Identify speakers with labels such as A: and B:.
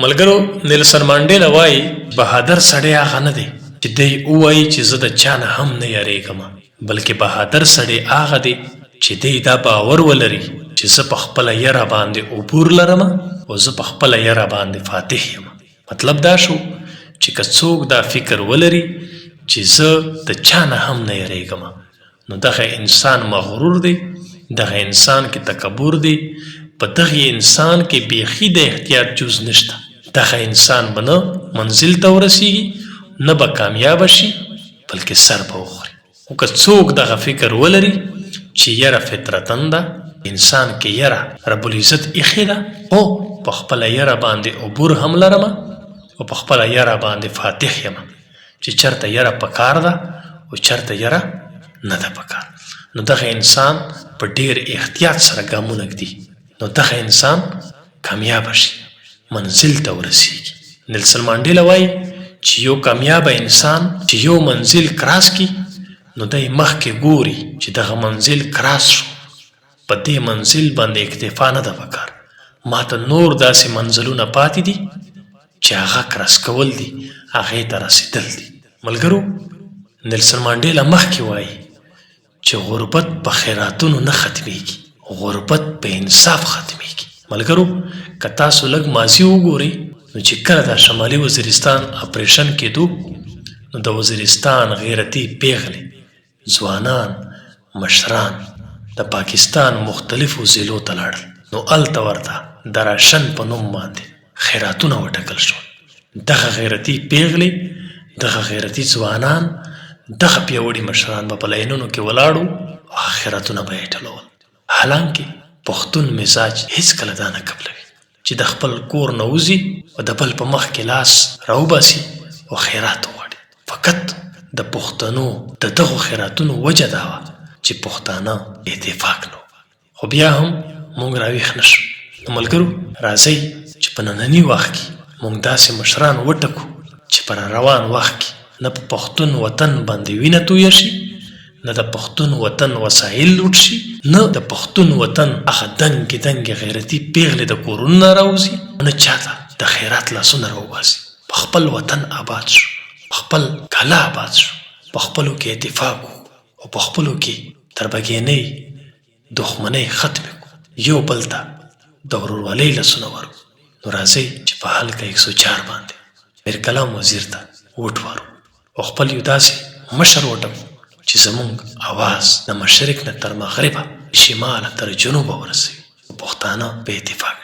A: ملګرو نیلسن مانډیلا وایي بهادر سړی هغه نه دی چې دی ووایي چې زه د چا نه هم نه یریږم، بلکې بهادر سړی هغه دی چې دی دا باور ولري چې زه په خپله یره باندې عبور لرم او زه په خپله یره باندې فاتح یم. مطلب دا شو چې که څوک دا فکر ولري چې زه د چا نه هم نه یریږم، نو دغه انسان مغرور دی، دغه انسان کې تکبر دی، په دغه انسان کې بیخي د احتیاط جز نشته. دغه انسان به نه منزل ته ورسیږي نه به کامیاب شي بلکې سر به وخوري. خو که څوک دغه فکر ولري چې یره فطرتن ده، انسان کې یره رب العزت ایښې ده او په خپله یره باندې عبور هم لرم او په خپله یره باندې فاتح یم، چې چرته یره پکار ده او چرته یره نه ده پکار، نو دغه انسان په ډیر احتیاط سره ګامونه ږدي، نو دغه انسان کامیاب شي، منزل ته ورسیږي. نیلسن مانډیلا وایي چې یو کامیاب انسان چې یو منزل کراس کی نو دی مخکې ګوري چې دغه منزل کراس شو، په دې منزل باندې اکتفا نه ده پکار، ما ته نور داسې منزلونه پاتې دي چې هغه کراس کول دي، هغې ته رسېدل دي. ملګرو نیلسن مانډیلا مخکې وایي چې غربت په خیراتونو نه ختمیږي، غربت په انصاف ختمیږي. ملګرو که تاسو لږ ماضي وګورئ نو چې کله د شمالي وزیرستان اپریشن کېدو نو د وزیرستان غیرتي پیغلې ځوانان مشران د پاکستان مختلفو ضلعو ته لاړل، نو هلته ورته د راشن په نوم باندې خیراتونه وټاکل شول. دغه غیرتي پیغلې، دغه غیرتي ځوانان، دغه پیاوړي مشران به په لاینونو کې ولاړو او خیراتونه به یې ټولول. حالانکه پښتون مزاج هیڅ کله دا نه قبلوي چې د خپل کور نه وځي او د بل په مخ کې لاس راوباسي او خیرات وغواړي. فقط د پښتنو د دغو خیراتونو وجه دا وه چې پښتانه اتفاق نه و. خو بیا هم موږ راویښ نه شو. نو ملګرو راځئ چې په ننني وخت کې موږ داسې مشران وټاکو چې په روان وخت کې نه په پښتون وطن باندې وینه تویه شي، نه د پښتون وطن وسایل لوټ شي، نه د پښتون وطن هغه دنګې دنګې غیرتي پیغلې د کورونو نه راوځي، نه چاته د خیرات لاسونه راوباسي. په خپل وطن آباد شو، په خپل کاله آباد شو، په خپلو کې اتفاق او په خپلو کې تربګینۍ دښمنۍ ختم کړو، یو بل ته د ورورولۍ لاسونه ورکړو. نو راځئ چې په حلقه 104 باندې میر کلام وزیر ته ووټ ورکړو او خپل یو داسې مشر وټاکو چې زمونږ اواز د مشرق نه تر مغربه، شماله تر جنوبه ورسوي، پښتانه په اتفاق